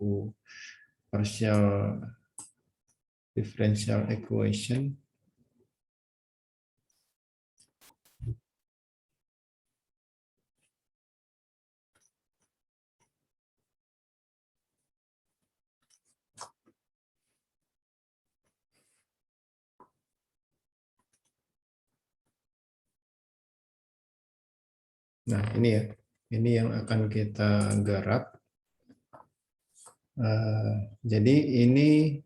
buku partial differential equation. Nah, ini ya. Ini yang akan kita garap. Jadi ini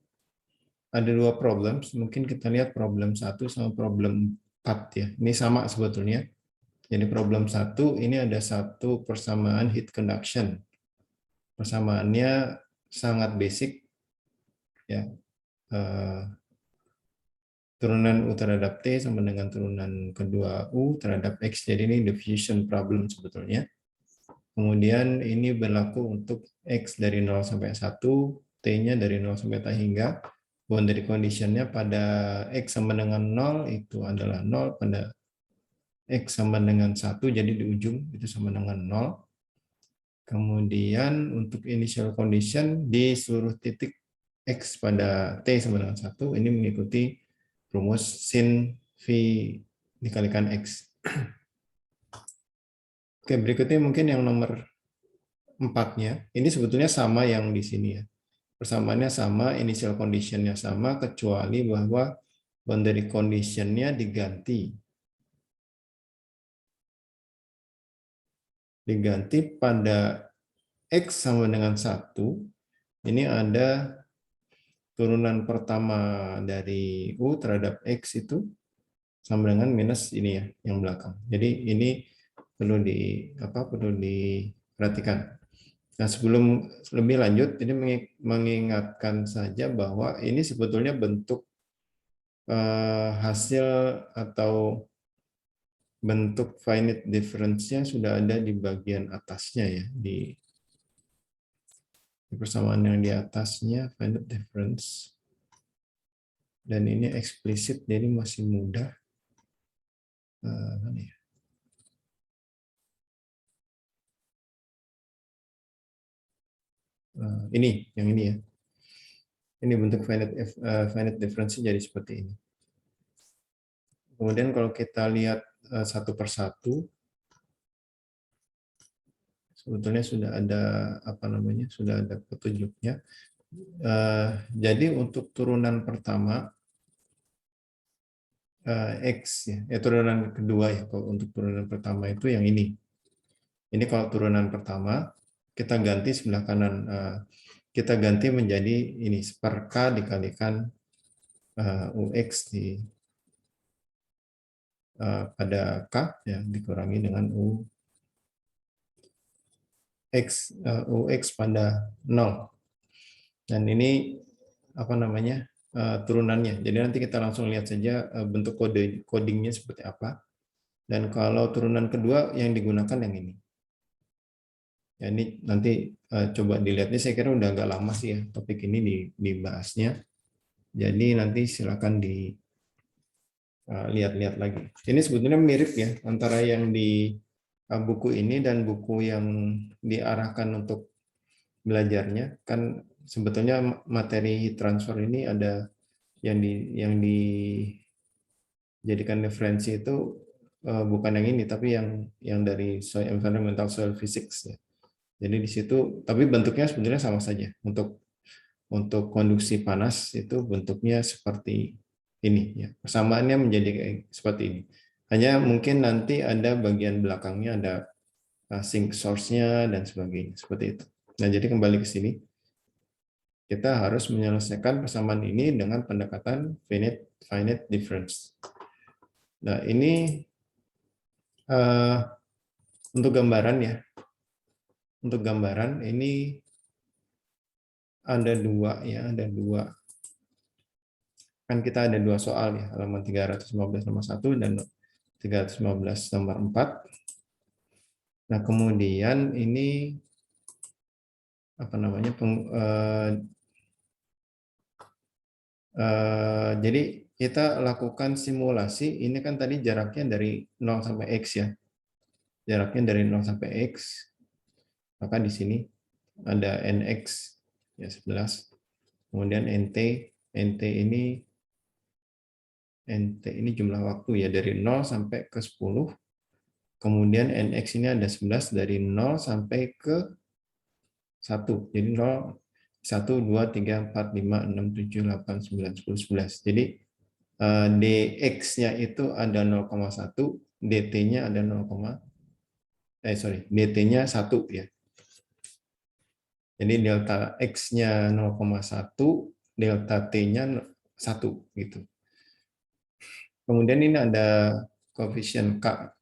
ada dua problem. Mungkin kita lihat problem 1 sama problem 4 ya. Ini sama sebetulnya. Jadi problem 1 ini ada satu persamaan heat conduction. Persamaannya sangat basic ya. Turunan U terhadap T sama dengan turunan kedua U terhadap X. Jadi ini diffusion problem sebetulnya. Kemudian ini berlaku untuk X dari 0 sampai 1, T-nya dari 0 sampai T hingga. Boundary condition-nya pada X sama dengan 0 itu adalah 0, pada X sama dengan 1, jadi di ujung itu sama dengan 0. Kemudian untuk initial condition di seluruh titik X pada T sama dengan 1, ini mengikuti rumus sin V dikalikan X. Oke, berikutnya mungkin yang nomor 4-nya. Ini sebetulnya sama yang di sini ya. Persamaannya sama, initial condition-nya sama, kecuali bahwa boundary condition-nya diganti. Diganti pada X sama dengan 1, ini ada turunan pertama dari U terhadap X itu sama dengan minus ini ya, yang belakang. Jadi ini perlu diperhatikan. Nah, sebelum lebih lanjut, ini mengingatkan saja bahwa ini sebetulnya bentuk hasil atau bentuk finite difference-nya sudah ada di bagian atasnya ya, di persamaan yang di atasnya finite difference. Dan ini eksplisit, jadi masih mudah. Mana ya? Ini, yang ini ya. Ini bentuk finite difference jadi seperti ini. Kemudian kalau kita lihat satu persatu, sebetulnya sudah ada sudah ada petunjuknya. Jadi untuk turunan pertama X ya, turunan kedua ya. Kalau untuk turunan pertama itu yang ini. Ini kalau turunan pertama kita ganti sebelah kanan. Kita ganti menjadi ini per K dikalikan UX pada K ya, dikurangi dengan UX pada 0. Dan ini turunannya. Jadi nanti kita langsung lihat saja bentuk codingnya seperti apa. Dan kalau turunan kedua yang digunakan yang ini. Ya, ini nanti coba dilihatnya, saya kira udah agak lama sih ya topik ini dibahasnya. Jadi nanti silakan dilihat-lihat lagi. Ini sebetulnya mirip ya antara yang di buku ini dan buku yang diarahkan untuk belajarnya. Kan sebetulnya materi transfer ini ada yang dijadikan referensi itu bukan yang ini, tapi yang dari environmental soil physics ya. Jadi di situ, tapi bentuknya sebenarnya sama saja. Untuk konduksi panas itu bentuknya seperti ini ya. Persamaannya menjadi seperti ini. Hanya mungkin nanti ada bagian belakangnya ada sink source-nya dan sebagainya seperti itu. Nah, jadi kembali ke sini. Kita harus menyelesaikan persamaan ini dengan pendekatan finite difference. Nah, ini untuk gambaran ya. Untuk gambaran ini ada dua. Kan kita ada dua soal ya, halaman 315 nomor 1 dan 315 nomor 4. Nah, kemudian ini jadi kita lakukan simulasi. Ini kan tadi jaraknya dari 0 sampai X ya. Jaraknya dari 0 sampai X. Maka di sini ada NX ya 11. Kemudian NT ini jumlah waktu ya dari 0 sampai ke 10. Kemudian NX ini ada 11 dari 0 sampai ke 1. Jadi 0, 1, 2, 3, 4, 5, 6, 7, 8, 9, 10, 11. Jadi DX-nya itu ada 0,1, DT-nya ada DT-nya 1 ya. Jadi delta X-nya 0,1, delta T-nya 1 gitu. Kemudian ini ada koefisien K.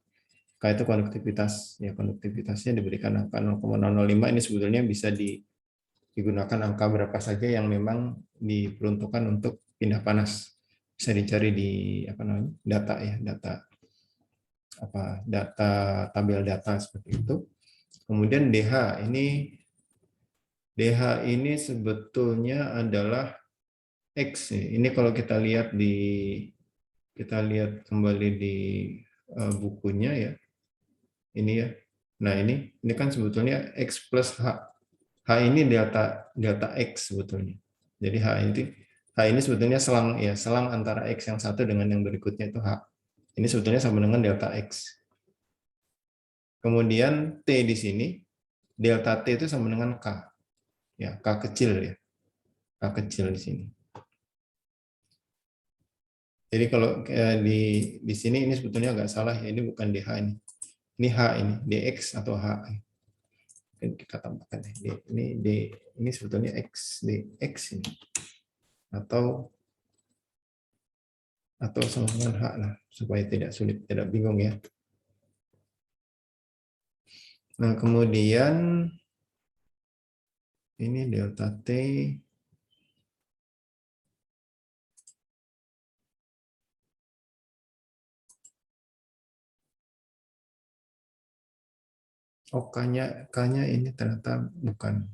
K itu konduktivitas. Ya, konduktivitasnya diberikan angka 0,005. Ini sebetulnya bisa digunakan angka berapa saja yang memang diperuntukkan untuk pindah panas. Bisa dicari di data ya, data tabel data seperti itu. Kemudian DH ini sebetulnya adalah X. Ini kalau kita lihat kembali di bukunya ya. Ini ya. Nah, ini kan sebetulnya X plus H. H ini delta X sebetulnya. Jadi H ini sebetulnya selang antara X yang satu dengan yang berikutnya itu H. Ini sebetulnya sama dengan delta X. Kemudian T di sini, delta T itu sama dengan K. Ya, K kecil ya. K kecil di sini. Jadi kalau di sini ini sebetulnya agak salah ya, ini bukan DH ini. Ini H ini, DX atau H. Kita tambahkan ya. Ini sebetulnya X, DX ini. Atau sama dengan H lah, supaya tidak sulit, tidak bingung ya. Nah, kemudian ini delta T. Oh, K-nya ini ternyata bukan.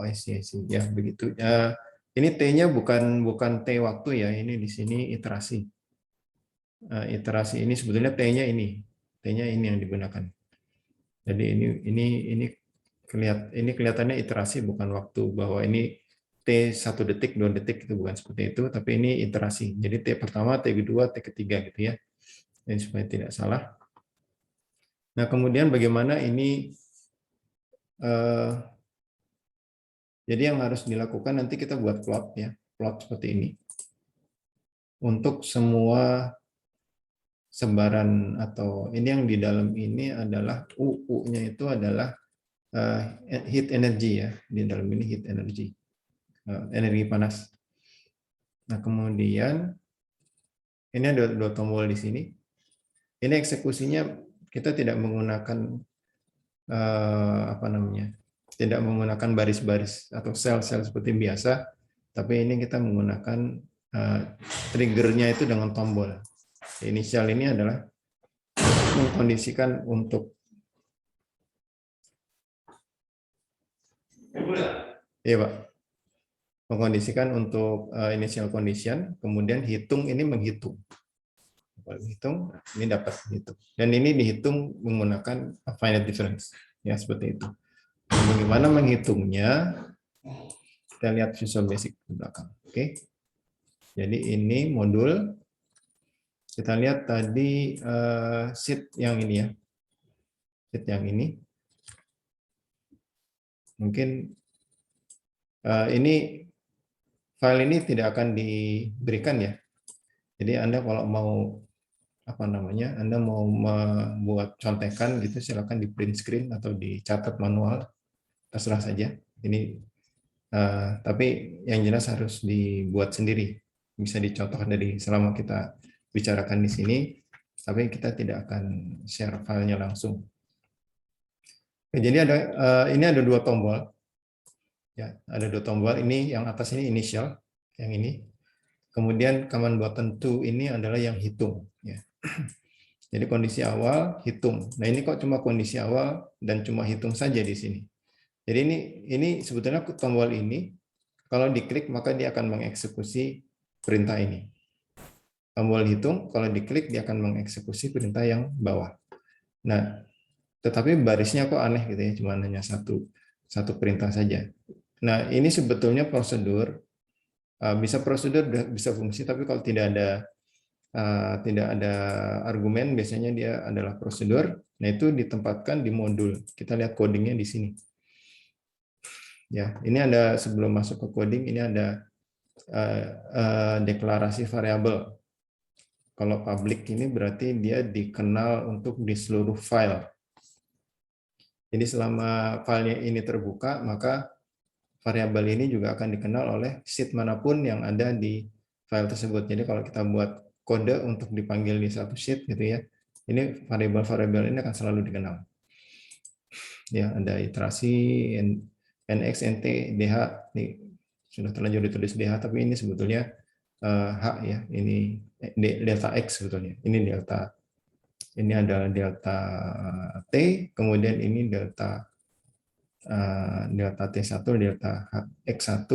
I see. Ya, begitu. Ini T-nya bukan T waktu ya, ini di sini iterasi. Iterasi ini sebetulnya T-nya ini yang digunakan. Jadi ini kelihatannya iterasi bukan waktu, bahwa ini T 1 detik, 2 detik itu bukan seperti itu, tapi ini iterasi. Jadi T pertama, T kedua, T ketiga gitu ya. Ini supaya tidak salah. Nah, kemudian bagaimana ini jadi yang harus dilakukan nanti kita buat plot ya, plot seperti ini. Untuk semua sebaran atau ini yang di dalam ini adalah U-nya itu adalah heat energy ya, di dalam ini heat energy, energi panas. Nah, kemudian ini ada dua tombol di sini. Ini eksekusinya kita tidak menggunakan tidak menggunakan baris-baris atau sel-sel seperti biasa, tapi ini kita menggunakan triggernya itu dengan tombol. Inisial ini adalah mengkondisikan untuk Pak. Mengkondisikan untuk initial condition, kemudian hitung ini menghitung. Kalau hitung ini dapat hitung. Dan ini dihitung menggunakan finite difference. Ya, seperti itu. Bagaimana menghitungnya? Kita lihat Visual Basic di belakang. Oke. Jadi ini modul. Kita lihat tadi sheet yang ini ya. Sheet yang ini. Mungkin ini file ini tidak akan diberikan ya. Jadi Anda kalau mau Anda mau membuat contekan gitu, silakan di print screen atau dicatat manual, terserah saja. Ini tapi yang jelas harus dibuat sendiri. Bisa dicontohkan dari selama kita bicarakan di sini, tapi kita tidak akan share filenya langsung. Oke, jadi ini ada dua tombol. Ya, ada dua tombol. Ini yang atas ini initial, yang ini. Kemudian command button to ini adalah yang hitung. Ya. Jadi kondisi awal hitung. Nah, ini kok cuma kondisi awal dan cuma hitung saja di sini. Jadi ini sebetulnya tombol ini kalau diklik maka dia akan mengeksekusi perintah ini. Tombol hitung kalau diklik dia akan mengeksekusi perintah yang bawah. Nah, tetapi barisnya kok aneh gitu ya, cuma hanya satu perintah saja. Nah, ini sebetulnya prosedur, bisa prosedur bisa fungsi, tapi kalau tidak ada argumen, biasanya dia adalah prosedur. Nah, itu ditempatkan di modul. Kita lihat codingnya di sini. Ya, ini ada sebelum masuk ke coding, ini ada deklarasi variabel. Kalau public ini berarti dia dikenal untuk di seluruh file. Jadi selama filenya ini terbuka, maka variabel ini juga akan dikenal oleh sheet manapun yang ada di file tersebut. Jadi kalau kita buat kode untuk dipanggil di satu sheet gitu ya, ini variabel-variabel ini akan selalu dikenal. Ya, ada iterasi nx, nt, dh. Ini sudah terlanjur ditulis dh, tapi ini sebetulnya h ya. Ini delta x sebetulnya. Ini delta. Ini adalah delta t, kemudian ini delta T1, delta X1,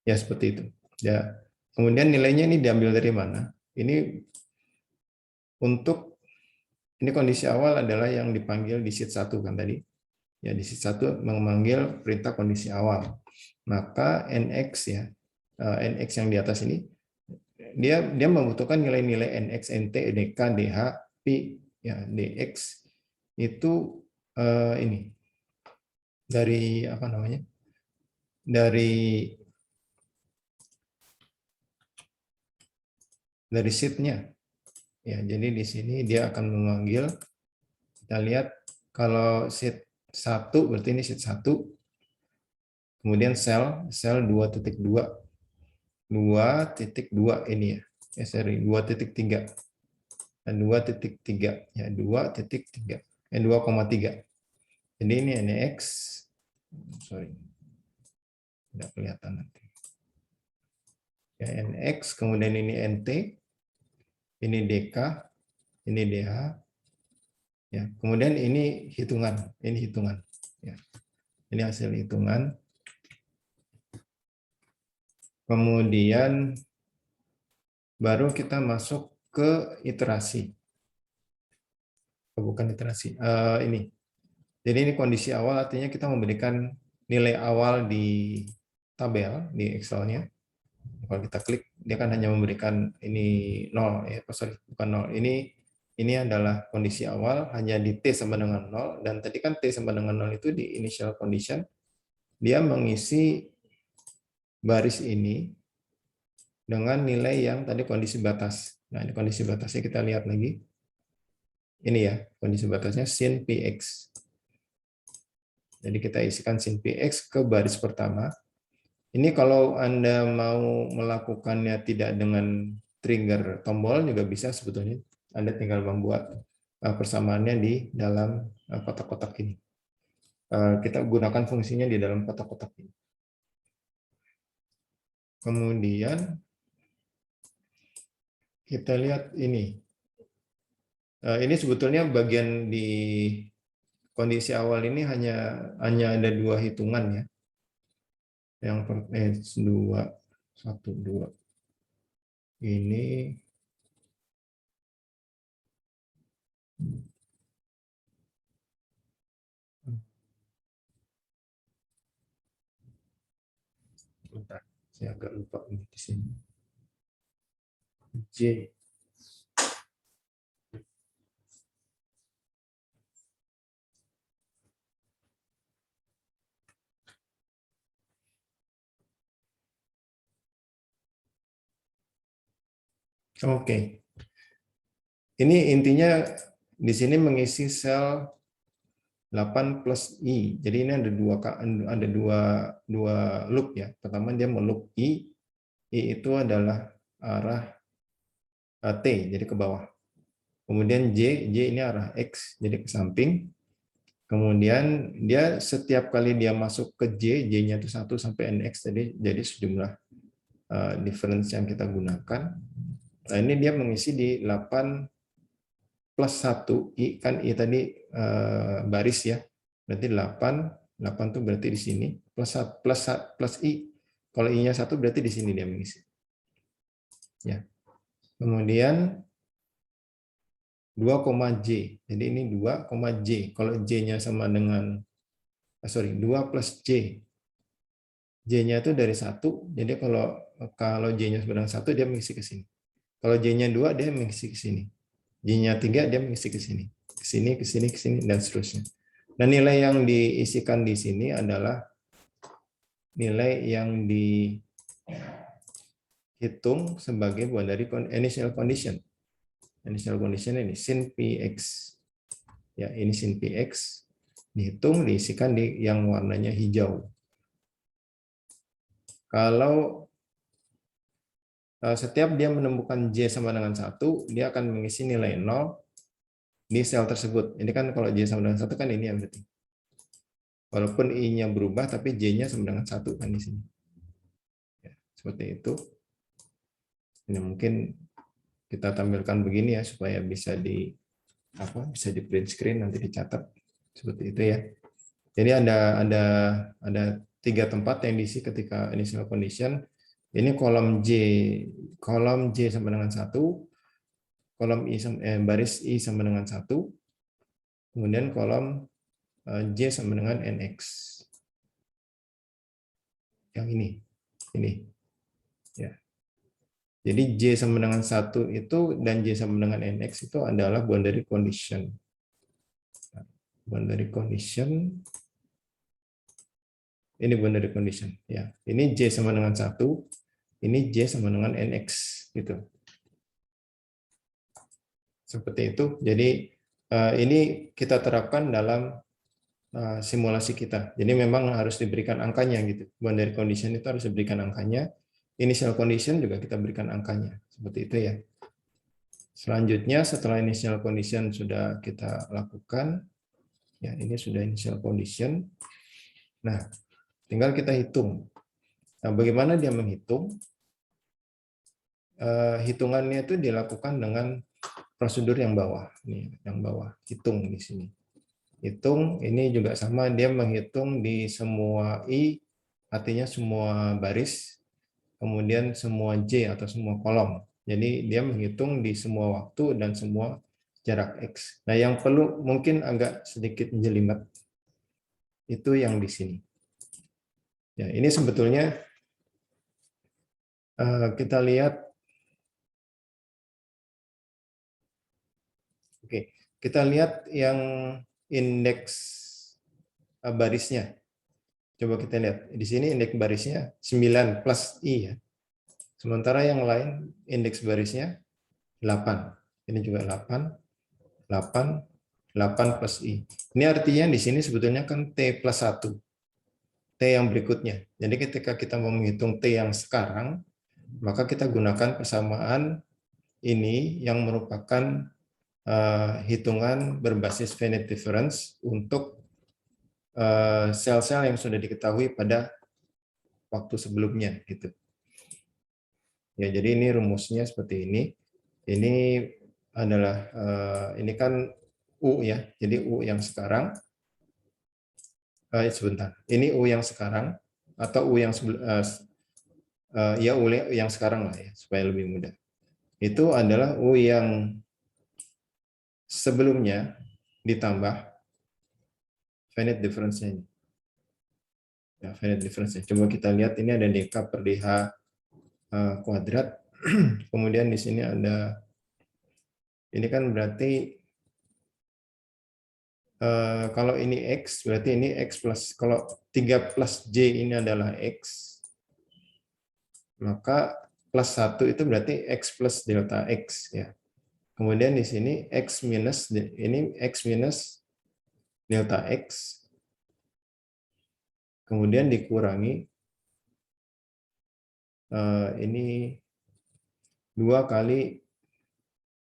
ya seperti itu. Ya. Kemudian nilainya ini diambil dari mana? Ini ini kondisi awal adalah yang dipanggil di sheet 1 kan tadi. Ya, di sheet 1 memanggil perintah kondisi awal. Maka NX ya, NX yang di atas ini dia membutuhkan nilai-nilai NX, NT, DK, DH, Pi, ya, DX itu ini dari apa namanya? Dari sheet-nya. Ya, jadi di sini dia akan memanggil, kita lihat kalau sheet 1 berarti ini sheet 1, kemudian sel 2.2 ini ya. Sorry, 2.3 dan 2.3 ya, 2.3 2,3. Jadi ini NX, sorry, tidak kelihatan nanti. Ya, NX, kemudian ini NT, ini DK, ini DH, ya. Kemudian ini hitungan, ya. Ini hasil hitungan. Kemudian baru kita masuk ke iterasi. Bukan iterasi, ini. Jadi ini kondisi awal, artinya kita memberikan nilai awal di tabel, di Excel-nya. Kalau kita klik, dia kan hanya memberikan ini 0, ya, sorry, bukan 0. Ini adalah kondisi awal, hanya di T sama dengan 0, dan tadi kan T sama dengan 0 itu di initial condition, dia mengisi baris ini dengan nilai yang tadi kondisi batas. Nah, ini kondisi batasnya kita lihat lagi. Ini ya, kondisi batasnya sin px. Jadi kita isikan sin px ke baris pertama. Ini kalau Anda mau melakukannya tidak dengan trigger tombol juga bisa sebetulnya. Anda tinggal membuat persamaannya di dalam kotak-kotak ini. Kita gunakan fungsinya di dalam kotak-kotak ini. Kemudian kita lihat ini. Ini sebetulnya bagian di kondisi awal ini hanya ada 2 hitungan ya. Yang 2, 1, 2. Ini bentar, saya agak lupa ini di sini. J. Oke. Ini intinya di sini mengisi sel 8 plus I. Jadi ini ada dua loop ya. Pertama dia meloop I. I itu adalah arah T, jadi ke bawah. Kemudian J ini arah X, jadi ke samping. Kemudian dia setiap kali dia masuk ke J-nya itu 1 sampai NX, jadi sejumlah difference yang kita gunakan. Nah, ini dia mengisi di 8 plus 1, I kan I tadi baris ya. Berarti 8 itu berarti di sini, plus I. Kalau I-nya 1 berarti di sini dia mengisi. Ya. Kemudian 2,J. Jadi ini 2,J. Kalau J-nya sama dengan 2 plus J. J-nya itu dari 1, jadi kalau J-nya sama dengan 1, dia mengisi ke sini. Kalau J-nya 2, dia mengisi ke sini. J-nya 3, dia mengisi ke sini. Ke sini, ke sini, ke sini, dan seterusnya. Nah, nilai yang diisikan di sini adalah nilai yang dihitung sebagai boundary initial condition. Initial condition ini sin Px. Ya, ini sin Px dihitung, diisikan di yang warnanya hijau. Kalau setiap dia menemukan J sama dengan 1, dia akan mengisi nilai 0 di sel tersebut. Ini kan kalau J sama dengan 1 kan ini yang berarti. Walaupun I-nya berubah, tapi J-nya sama dengan 1 kan di sini. Ya, seperti itu. Ini mungkin kita tampilkan begini ya, supaya bisa bisa di print screen, nanti dicatat. Seperti itu ya. Jadi ada 3 tempat yang diisi ketika initial condition. Ini kolom J sama dengan 1, kolom baris I sama dengan 1, kemudian kolom J sama dengan NX. Yang ini. Ya. Jadi J sama dengan 1 itu dan J sama dengan NX itu adalah boundary condition. Boundary condition. Ini boundary condition. Ya. Ini J sama dengan 1, ini J sama dengan NX. Gitu. Seperti itu. Jadi ini kita terapkan dalam simulasi kita. Jadi memang harus diberikan angkanya gitu. Boundary condition itu harus diberikan angkanya. Initial condition juga kita berikan angkanya. Seperti itu ya. Selanjutnya setelah initial condition sudah kita lakukan, ya ini sudah initial condition. Nah, tinggal kita hitung. Nah, bagaimana dia menghitung? Hitungannya itu dilakukan dengan prosedur yang bawah. Nih, yang bawah. Hitung di sini. Hitung ini juga sama, dia menghitung di semua I, artinya semua baris, kemudian semua J atau semua kolom. Jadi dia menghitung di semua waktu dan semua jarak X. Nah, yang perlu mungkin agak sedikit jelimet itu yang di sini. Ya, ini sebetulnya kita lihat. Oke, kita lihat yang indeks barisnya. Coba kita lihat. Di sini indeks barisnya 9 plus I ya. Sementara yang lain indeks barisnya 8. Ini juga 8, 8, 8 plus I. Ini artinya di sini sebetulnya kan T plus 1. T yang berikutnya. Jadi ketika kita mau menghitung T yang sekarang, maka kita gunakan persamaan ini yang merupakan hitungan berbasis finite difference untuk sel-sel yang sudah diketahui pada waktu sebelumnya. Gitu. Ya, jadi ini rumusnya seperti ini. Ini adalah ini kan U ya. Jadi U yang sekarang. Sebentar. Ini U yang sekarang atau U yang ya U yang sekarang lah ya supaya lebih mudah. Itu adalah U yang sebelumnya ditambah finite difference-nya ini. Ya, finite difference-nya. Coba kita lihat ini ada dk per dh kuadrat. Kemudian di sini ada ini kan berarti kalau ini X, berarti ini X plus, kalau 3 plus J ini adalah X, maka plus 1 itu berarti X plus delta X. Ya. Kemudian di sini X minus, ini X minus delta X, kemudian dikurangi, ini 2 kali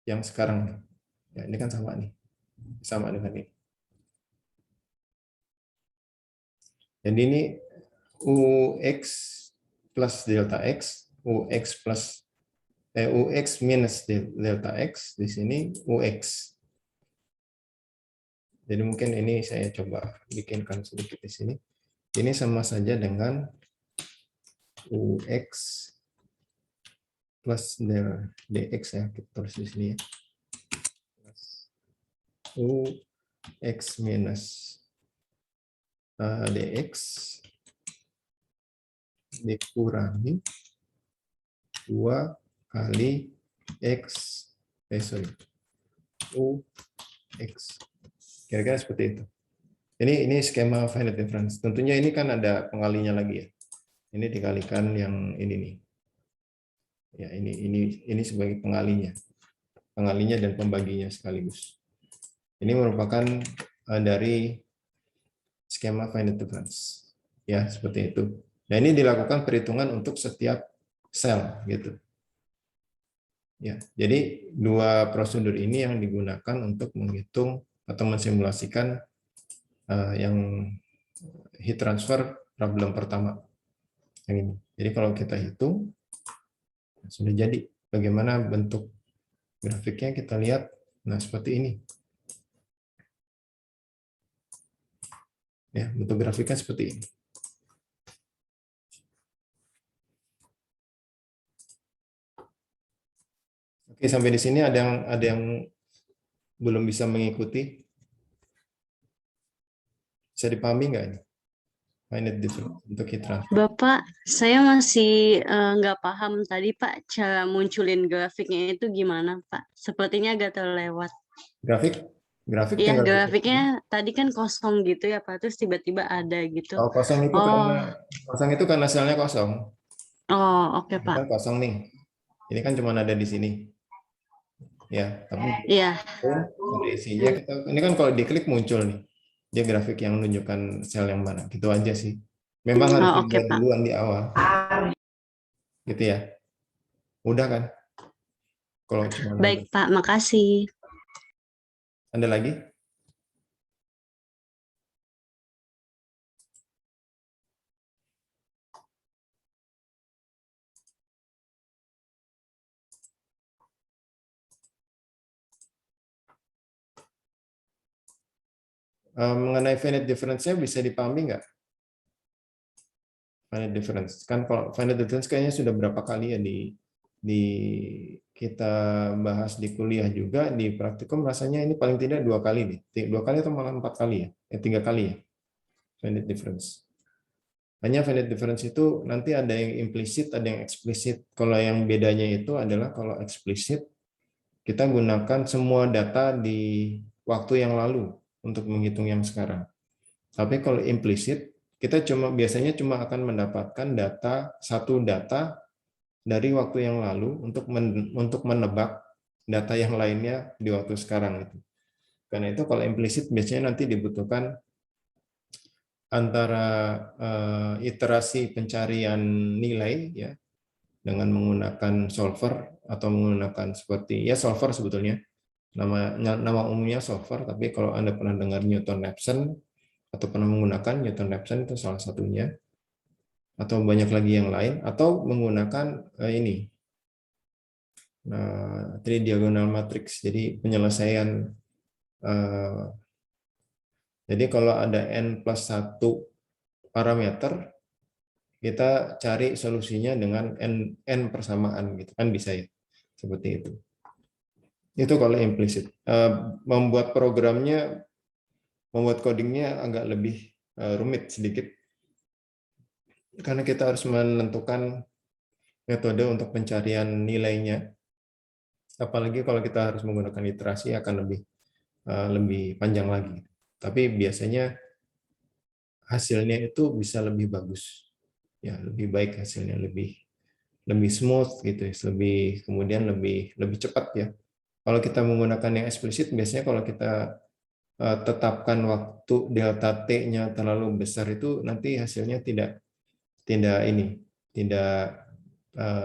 yang sekarang. Ya, ini kan sama nih, sama dengan ini. Jadi ini UX plus delta X, UX plus UX minus delta X, di sini UX. Jadi mungkin ini saya coba bikinkan sedikit di sini. Ini sama saja dengan UX plus dx ya, kita tulis di sini ya. Plus U X minus DX dikurangi 2 kali X, U X. Kira-kira seperti itu. Ini skema finite difference. Tentunya ini kan ada pengalinya lagi ya. Ini dikalikan yang ini nih. Ya, ini sebagai pengalinya. Pengalinya dan pembaginya sekaligus. Ini merupakan dari skema finite difference. Ya, seperti itu. Nah, ini dilakukan perhitungan untuk setiap sel gitu. Ya, jadi dua prosedur ini yang digunakan untuk menghitung atau mensimulasikan yang heat transfer problem pertama yang ini. Jadi kalau kita hitung sudah jadi. Bagaimana bentuk grafiknya kita lihat. Nah, seperti ini. Ya, bentuk grafiknya seperti ini. Oke, sampai di sini ada yang belum bisa mengikuti. Bisa dipahami nggak ini? Finite difference untuk heat transfer. Bapak, saya masih nggak paham tadi Pak, cara munculin grafiknya itu gimana Pak? Sepertinya agak terlewat. Grafik Iya, tinggal grafiknya tadi kan kosong gitu ya Pak, terus tiba-tiba ada gitu. oh, kosong itu karena selnya kosong. Oh, oke Ini Pak. kan kosong nih. Ini kan cuma ada di sini. Ya, tapi Iya, ada isinya. Ini kan kalau diklik muncul nih. Dia grafik yang menunjukkan sel yang mana. Gitu aja sih. Memang harus oh, oke dibuat Pak. duluan di awal. Gitu ya. Mudah kan? Kalau cuma Baik Pak, makasih. Ada lagi? Mengenai finite difference-nya bisa dipahami nggak? Finite difference. Kan kalau finite difference kayaknya sudah berapa kali ya di kita bahas di kuliah juga, di praktikum rasanya ini paling tidak 2 kali nih. 2 kali atau malah 4 kali ya? 3 kali ya? Finite difference. Hanya finite difference itu nanti ada yang implisit, ada yang eksplisit. Kalau yang bedanya itu adalah kalau eksplisit, kita gunakan semua data di waktu yang lalu untuk menghitung yang sekarang. Tapi kalau implisit, kita biasanya cuma akan mendapatkan satu data dari waktu yang lalu untuk menebak data yang lainnya di waktu sekarang itu. Karena itu kalau implisit biasanya nanti dibutuhkan antara iterasi pencarian nilai ya dengan menggunakan solver atau menggunakan seperti ya solver sebetulnya nama umumnya solver, tapi kalau Anda pernah dengar Newton-Raphson atau pernah menggunakan Newton-Raphson itu salah satunya, atau banyak lagi yang lain, atau menggunakan ini tridiagonal matrix, jadi penyelesaian. Jadi kalau ada n plus 1 parameter, kita cari solusinya dengan n persamaan gitu kan, bisa ya seperti itu. Itu kalau implisit. Membuat programnya, membuat codingnya agak lebih rumit sedikit karena kita harus menentukan metode untuk pencarian nilainya. Apalagi kalau kita harus menggunakan iterasi akan lebih panjang lagi. Tapi biasanya hasilnya itu bisa lebih bagus. Ya, lebih baik hasilnya, lebih smooth gitu ya, kemudian lebih cepat ya. Kalau kita menggunakan yang eksplisit, biasanya kalau kita tetapkan waktu delta t-nya terlalu besar itu nanti hasilnya tidak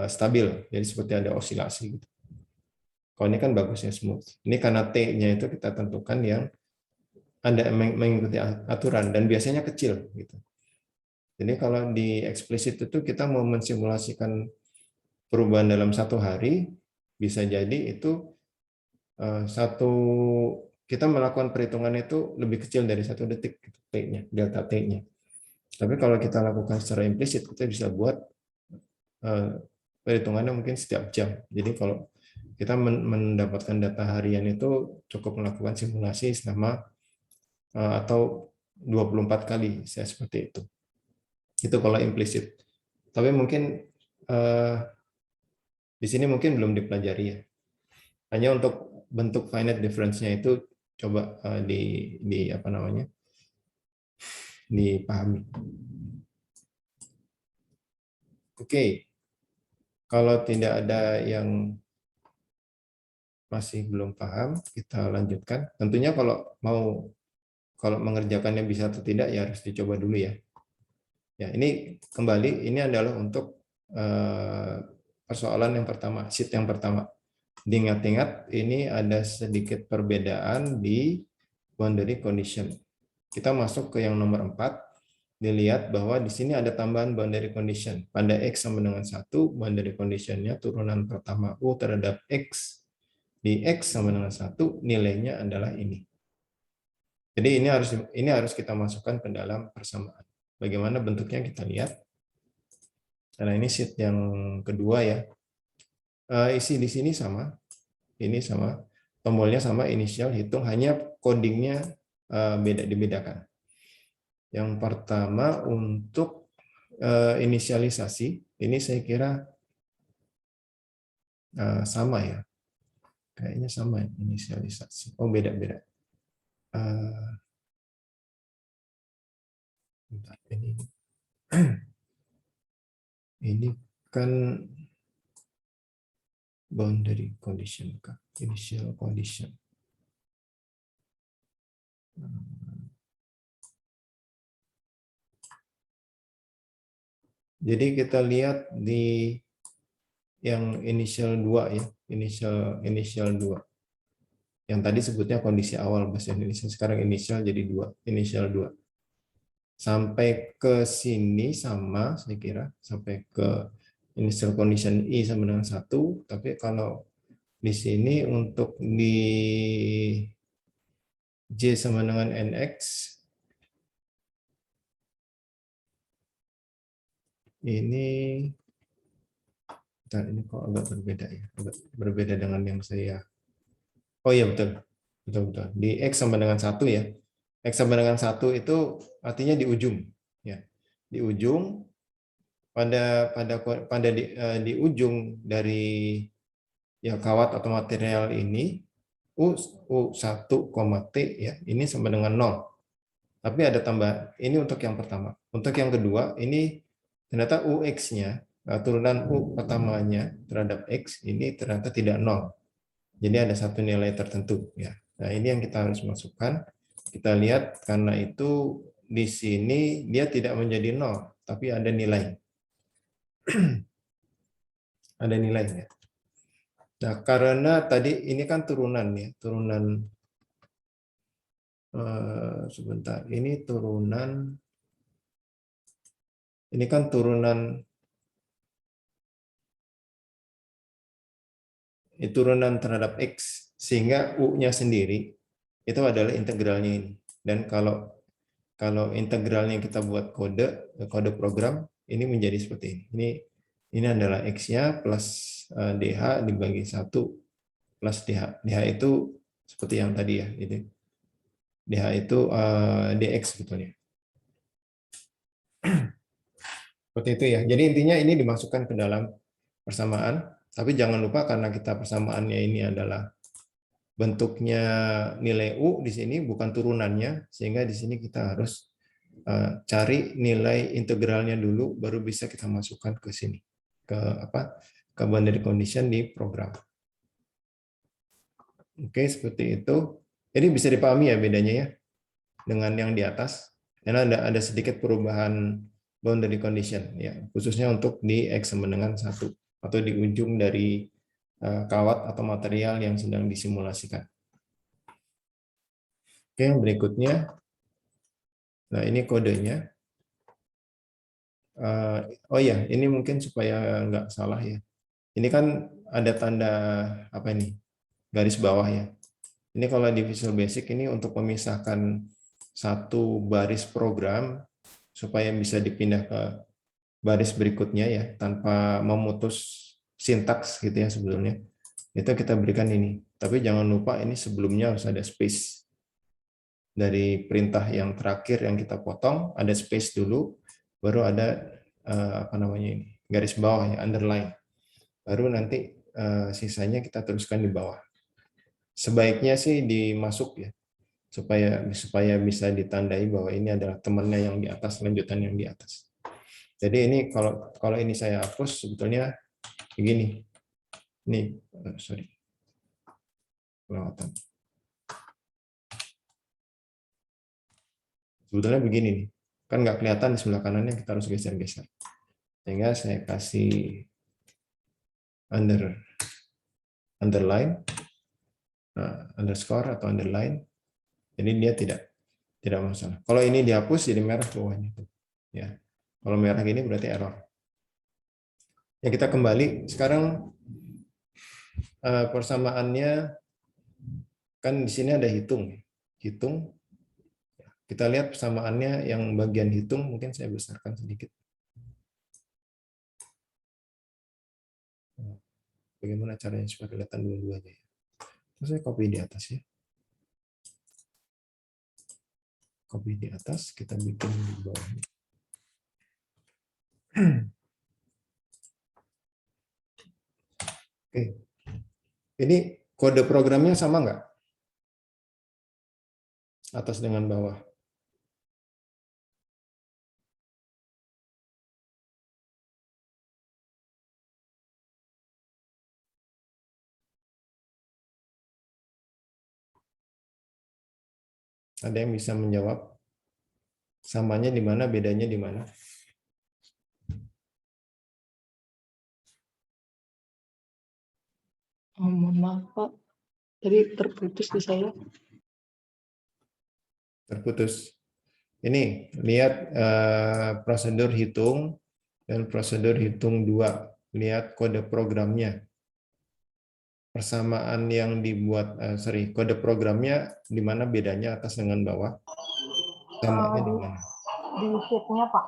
stabil, jadi seperti ada osilasi gitu. Kalau ini kan bagusnya smooth. Ini karena t-nya itu kita tentukan yang Anda mengikuti aturan dan biasanya kecil gitu. Jadi kalau di eksplisit itu kita mau mensimulasikan perubahan dalam 1 hari, bisa jadi itu kita melakukan perhitungan itu lebih kecil dari 1 detik gitu, t-nya, delta t-nya. Tapi kalau kita lakukan secara implisit, kita bisa buat perhitungannya mungkin setiap jam. Jadi kalau kita mendapatkan data harian itu cukup melakukan simulasi selama atau 24 kali, saya seperti itu. Itu kalau implisit. Tapi mungkin di sini mungkin belum dipelajari ya. Hanya untuk bentuk finite difference-nya itu coba di apa namanya? Dipahami. Oke. Kalau tidak ada yang masih belum paham, kita lanjutkan. Tentunya kalau mengerjakannya bisa atau tidak ya harus dicoba dulu ya. Ya, ini kembali ini adalah untuk persoalan yang pertama, sheet yang pertama. Diingat-ingat ini ada sedikit perbedaan di boundary condition. Kita masuk ke yang nomor 4, dilihat bahwa di sini ada tambahan boundary condition. Pada X sama dengan 1, boundary condition-nya turunan pertama U terhadap X. Di X sama dengan 1, nilainya adalah ini. Jadi ini harus kita masukkan ke dalam persamaan. Bagaimana bentuknya kita lihat. Karena ini sheet yang kedua ya. Isi di sini sama. Ini sama. Tombolnya sama, inisial, hitung, hanya codingnya dibedakan. Yang pertama untuk inisialisasi, ini saya kira sama ya. Kayaknya sama ya, inisialisasi. Oh, beda-beda. Ini kan boundary condition, initial condition. Jadi kita lihat di yang initial 2 ya, initial 2. Yang tadi sebutnya kondisi awal bahasa Indonesia, sekarang initial jadi 2, initial 2. Sampai ke sini sama saya kira, sampai ke initial condition I sama dengan 1, tapi kalau di sini untuk di J sama dengan NX ini kok agak berbeda ya, agak berbeda dengan yang saya. Oh iya betul. Di X sama dengan 1 ya. X sama dengan 1 itu artinya di ujung ya. Di ujung di ujung dari ya kawat atau material ini U1, T ya, ini sama dengan 0. Tapi ada tambah ini untuk yang pertama. Untuk yang kedua ini ternyata UX-nya turunan U pertamanya terhadap X ini ternyata tidak 0. Jadi ada satu nilai tertentu ya. Nah, ini yang kita harus masukkan. Kita lihat karena itu di sini dia tidak menjadi 0, tapi ada nilai. Ada nilainya. Nah, karena tadi ini kan turunan ya, turunan sebentar. Ini kan turunan terhadap X, sehingga U-nya sendiri itu adalah integralnya ini. Dan kalau integralnya kita buat kode program, ini menjadi seperti ini. Ini adalah X-nya plus DH dibagi 1 plus DH. DH itu seperti yang tadi ya. DH itu DX sebetulnya. Seperti itu ya. Jadi intinya ini dimasukkan ke dalam persamaan. Tapi jangan lupa karena kita persamaannya ini adalah bentuknya nilai U di sini bukan turunannya, sehingga di sini kita harus cari nilai integralnya dulu, baru bisa kita masukkan ke sini ke boundary condition di program. Oke, seperti itu. Jadi bisa dipahami ya bedanya ya dengan yang di atas, karena ada sedikit perubahan boundary condition ya, khususnya untuk di X sama dengan 1 atau di ujung dari kawat atau material yang sedang disimulasikan. Oke, yang berikutnya. Nah, ini kodenya. Oh ya, ini mungkin supaya nggak salah ya. Ini kan ada tanda apa ini? Garis bawah ya. Ini kalau di Visual Basic ini untuk memisahkan satu baris program supaya bisa dipindah ke baris berikutnya ya, tanpa memutus sintaks gitu ya sebetulnya. itu kita berikan ini. Tapi jangan lupa ini sebelumnya harus ada space. Dari perintah yang terakhir yang kita potong, ada space dulu, baru ada apa namanya ini, garis bawah ya, underline. Baru nanti sisanya kita teruskan di bawah. Sebaiknya sih dimasuk ya, supaya bisa ditandai bahwa ini adalah temannya yang di atas, lanjutan yang di atas. Jadi ini kalau ini saya hapus sebetulnya begini. Nih, sorry. Kelewatan. Sebetulnya begini nih. Kan nggak kelihatan di sebelah kanannya, kita harus geser-geser. Sehingga saya kasih underline, underscore atau underline. Jadi dia tidak masalah. Kalau ini dihapus jadi merah bawahnya. Ya. Kalau merah gini berarti error. Ya kita kembali. Sekarang persamaannya kan di sini ada hitung. Hitung. Kita lihat persamaannya yang bagian hitung mungkin saya besarkan sedikit. Bagaimana caranya supaya kelihatan dua-duanya ya. Terus saya copy di atas ya. Copy di atas, kita bikin di bawah. Oke. Ini kode programnya sama nggak? Atas dengan bawah. Ada yang bisa menjawab? Samanya di mana, bedanya di mana? Mohon maaf Pak, tadi terputus di saya. Terputus. Ini lihat prosedur hitung dan prosedur hitung 2. Lihat kode programnya. Persamaan yang dibuat, kode programnya di mana bedanya atas dengan bawah? Samanya di mana? Di sheet-nya Pak.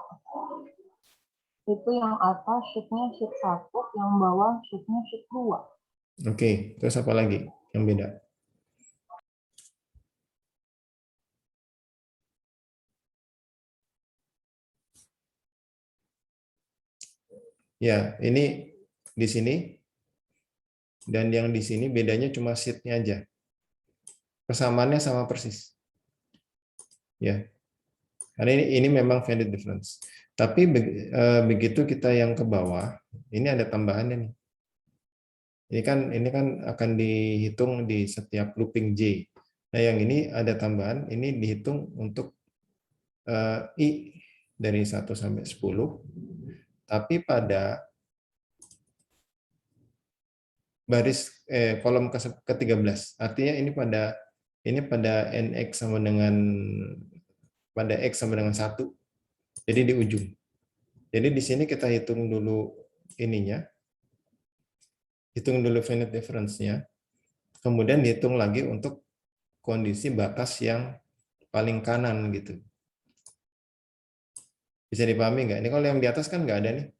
Itu yang atas sheet-nya sheet 1, yang bawah sheet-nya sheet 2. Oke, terus apa lagi yang beda? Ya, ini di sini dan yang di sini bedanya cuma sheet-nya aja. Persamaannya sama persis. Ya. Karena ini memang valid difference. Tapi begitu kita yang ke bawah, ini ada tambahannya nih. Ini kan akan dihitung di setiap looping J. Nah, yang ini ada tambahan, ini dihitung untuk I dari 1 sampai 10. Tapi pada baris kolom ke-13. Artinya ini pada NX sama dengan pada X sama dengan 1. Jadi di ujung. Jadi di sini kita hitung dulu ininya. Hitung dulu finite difference-nya. Kemudian dihitung lagi untuk kondisi batas yang paling kanan gitu. Bisa dipahami nggak? Ini kalau yang di atas kan nggak ada nih.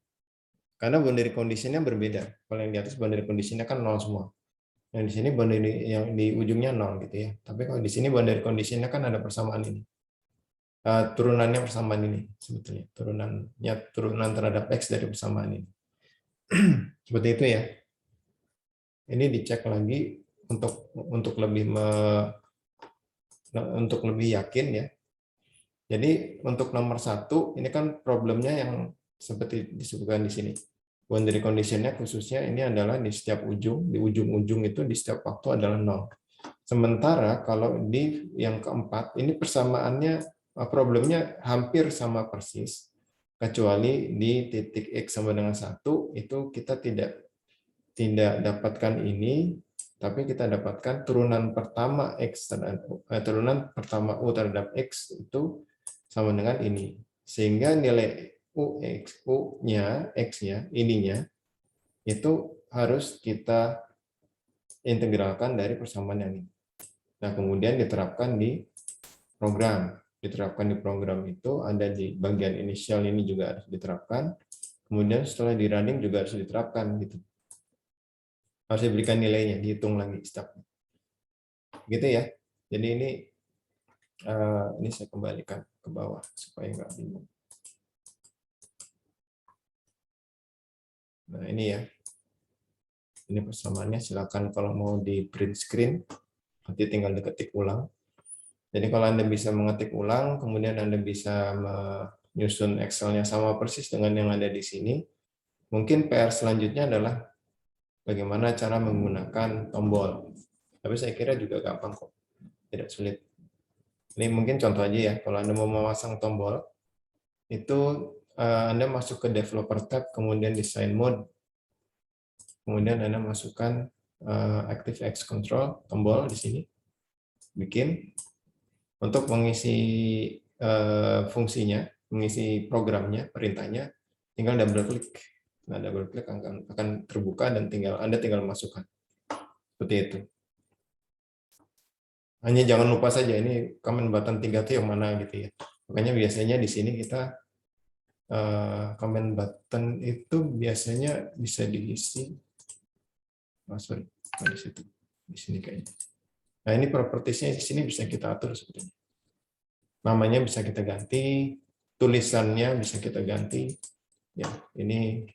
Karena boundary condition-nya berbeda. Kalau yang di atas boundary condition-nya kan 0 semua. Yang di sini boundary yang di ujungnya 0 gitu ya. Tapi kalau di sini boundary condition-nya kan ada persamaan ini. Turunannya persamaan ini sebetulnya. Turunan terhadap X dari persamaan ini. Seperti itu ya. Ini dicek lagi untuk lebih yakin ya. Jadi untuk nomor 1 ini kan problemnya yang seperti disebutkan di sini. Boundary condition-nya khususnya ini adalah di setiap ujung, di ujung-ujung itu di setiap waktu adalah 0. Sementara kalau di yang keempat, ini persamaannya, problemnya hampir sama persis, kecuali di titik X sama dengan 1, itu kita tidak dapatkan ini, tapi kita dapatkan turunan pertama turunan pertama U terhadap X itu sama dengan ini. Sehingga nilai U-nya, X-nya, ininya, itu harus kita integralkan dari persamaan yang ini. Nah, kemudian diterapkan di program. Diterapkan di program itu ada di bagian inisial ini juga harus diterapkan. Kemudian setelah di running juga harus diterapkan gitu. harus diberikan nilainya, dihitung lagi stepnya. Gitu ya. Jadi ini saya kembalikan ke bawah supaya nggak bingung. Nah ini ya. Ini persamaannya, silakan kalau mau di print screen, nanti tinggal diketik ulang. Jadi kalau Anda bisa mengetik ulang, kemudian Anda bisa menyusun Excel-nya sama persis dengan yang ada di sini, mungkin PR selanjutnya adalah bagaimana cara menggunakan tombol. Tapi saya kira juga gampang kok, tidak sulit. Ini mungkin contoh aja ya, kalau Anda mau memasang tombol, itu Anda masuk ke Developer tab, kemudian Design Mode, kemudian Anda masukkan ActiveX Control, tombol di sini, bikin, untuk mengisi fungsinya, mengisi programnya, perintahnya, tinggal double klik. Nah, double klik akan terbuka dan Anda tinggal masukkan. Seperti itu. Hanya jangan lupa saja ini command button 3 itu yang mana gitu ya. Makanya biasanya di sini kita command button itu biasanya bisa diisi. Sorry, di situ. Di sini kayaknya. Nah, ini propertiesnya di sini bisa kita atur sebetulnya. Namanya bisa kita ganti, tulisannya bisa kita ganti. Ya, ini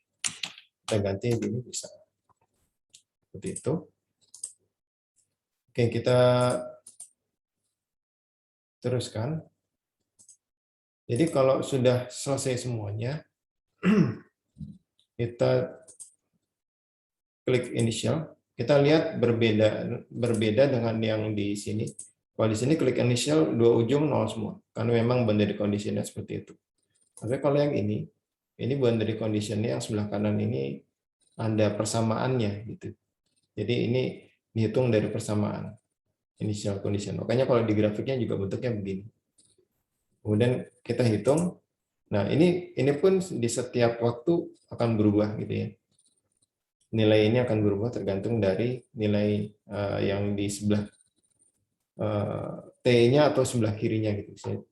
kita ganti ini bisa. Seperti itu. Oke, kita teruskan. Jadi kalau sudah selesai semuanya, kita klik initial. Kita lihat berbeda dengan yang di sini. Kalau di sini klik initial, dua ujung 0 semua. Karena memang boundary condition-nya seperti itu. Tapi kalau yang ini boundary condition-nya yang sebelah kanan ini ada persamaannya gitu. Jadi ini dihitung dari persamaan initial condition. Makanya kalau di grafiknya juga bentuknya begini. Kemudian kita hitung. Nah, ini pun di setiap waktu akan berubah gitu ya. Nilai ini akan berubah tergantung dari nilai yang di sebelah T-nya atau sebelah kirinya gitu. Saya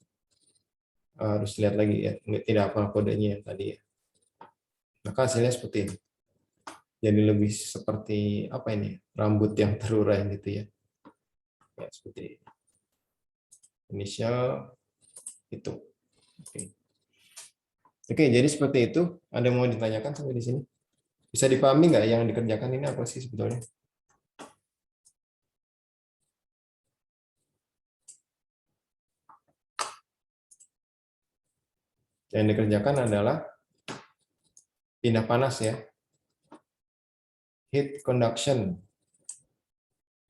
harus lihat lagi ya, tidak apa kodenya yang tadi ya. Maka hasilnya seperti ini. Jadi lebih seperti apa ini? Rambut yang terurai gitu ya. Ya, seperti ini. Inisial itu. Oke, jadi seperti itu. Ada yang mau ditanyakan sampai di sini? Bisa dipahami nggak yang dikerjakan ini apa sih sebetulnya? Yang dikerjakan adalah pindah panas ya. Heat conduction.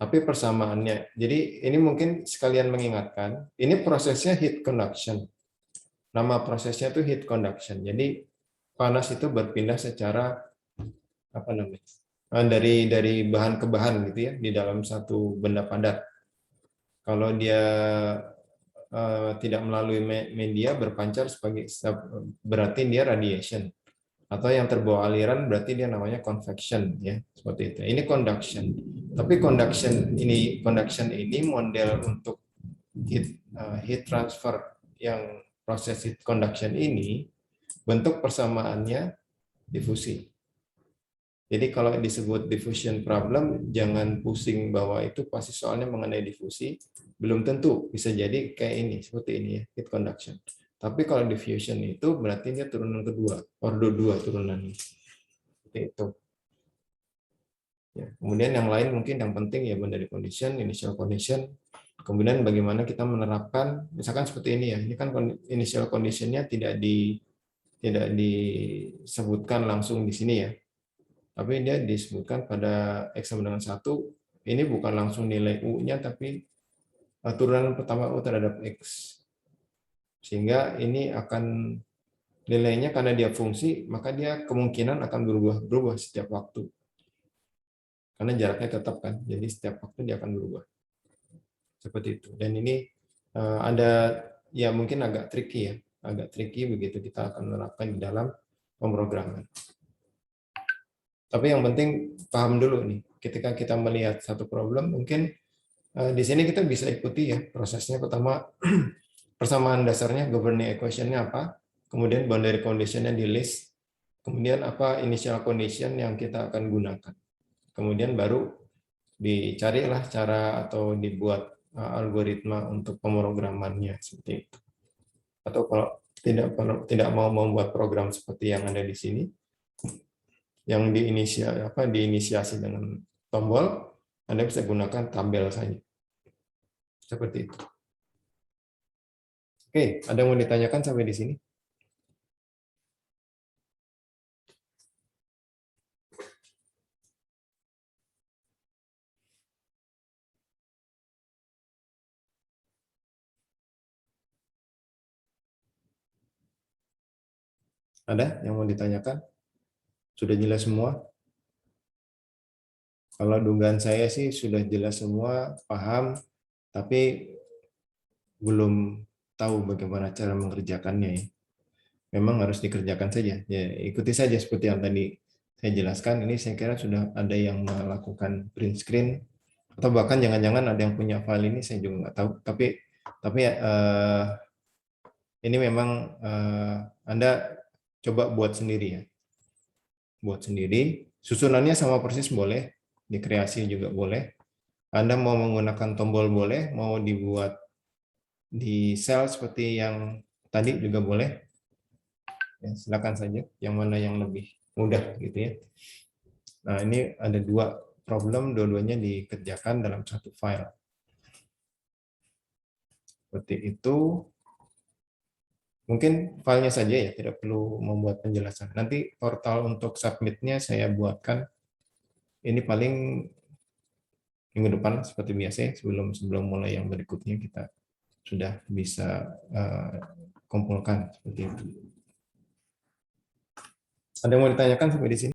Tapi persamaannya. Jadi ini mungkin sekalian mengingatkan, ini prosesnya heat conduction. Nama prosesnya itu heat conduction. Jadi panas itu berpindah secara apa namanya? Dari bahan ke bahan gitu ya di dalam satu benda padat. Kalau dia tidak melalui media berpancar sebagai berarti dia radiation. Atau yang terbawa aliran berarti dia namanya convection ya, seperti itu. Ini conduction. Tapi conduction ini model untuk heat transfer yang proses heat conduction ini bentuk persamaannya difusi. Jadi kalau disebut diffusion problem, jangan pusing bahwa itu pasti soalnya mengenai difusi. Belum tentu, bisa jadi kayak ini, seperti ini ya, heat conduction. Tapi kalau diffusion itu berarti dia turunan kedua, ordo 2 turunannya. Seperti itu. Ya, kemudian yang lain mungkin yang penting ya boundary condition, initial condition. Kemudian bagaimana kita menerapkan, misalkan seperti ini ya, ini kan initial condition-nya tidak disebutkan langsung di sini ya. Tapi dia disebutkan pada X sama dengan 1, ini bukan langsung nilai U-nya, tapi turunan pertama U terhadap X. Sehingga ini akan nilainya karena dia fungsi, maka dia kemungkinan akan berubah setiap waktu. Karena jaraknya tetap kan, jadi setiap waktu dia akan berubah. Seperti itu. Dan ini ada, ya mungkin agak tricky ya, agak tricky begitu kita akan menerapkan di dalam pemrograman. Tapi yang penting paham dulu nih, ketika kita melihat satu problem, mungkin di sini kita bisa ikuti ya prosesnya. Pertama, persamaan dasarnya, governing equation-nya apa, kemudian boundary condition-nya di list, kemudian apa initial condition yang kita akan gunakan. kemudian baru dicarilah cara atau dibuat algoritma untuk pemrogramannya seperti itu. Atau kalau tidak mau membuat program seperti yang ada di sini, yang diinisiasi dengan tombol, Anda bisa gunakan tabel saja. Seperti itu. Oke, ada yang mau ditanyakan sampai di sini? Ada yang mau ditanyakan? Sudah jelas semua? Kalau dugaan saya sih sudah jelas semua, paham, tapi belum tahu bagaimana cara mengerjakannya ya. Memang harus dikerjakan saja. Ya, ikuti saja seperti yang tadi saya jelaskan. Ini saya kira sudah ada yang melakukan print screen, atau bahkan jangan-jangan ada yang punya file ini, saya juga nggak tahu. Tapi ini memang Anda coba buat sendiri ya. Buat sendiri. Susunannya sama persis boleh, dikreasi juga boleh. Anda mau menggunakan tombol boleh, mau dibuat di sel seperti yang tadi juga boleh. Ya, silakan saja, yang mana yang lebih mudah gitu ya. Nah, ini ada dua problem, dua-duanya dikerjakan dalam satu file. Seperti itu. Mungkin filenya saja ya, tidak perlu membuat penjelasan. Nanti portal untuk submit-nya saya buatkan. Ini paling minggu depan seperti biasa ya, sebelum mulai yang berikutnya kita sudah bisa kumpulkan seperti itu. Ada yang mau ditanyakan sampai di sini?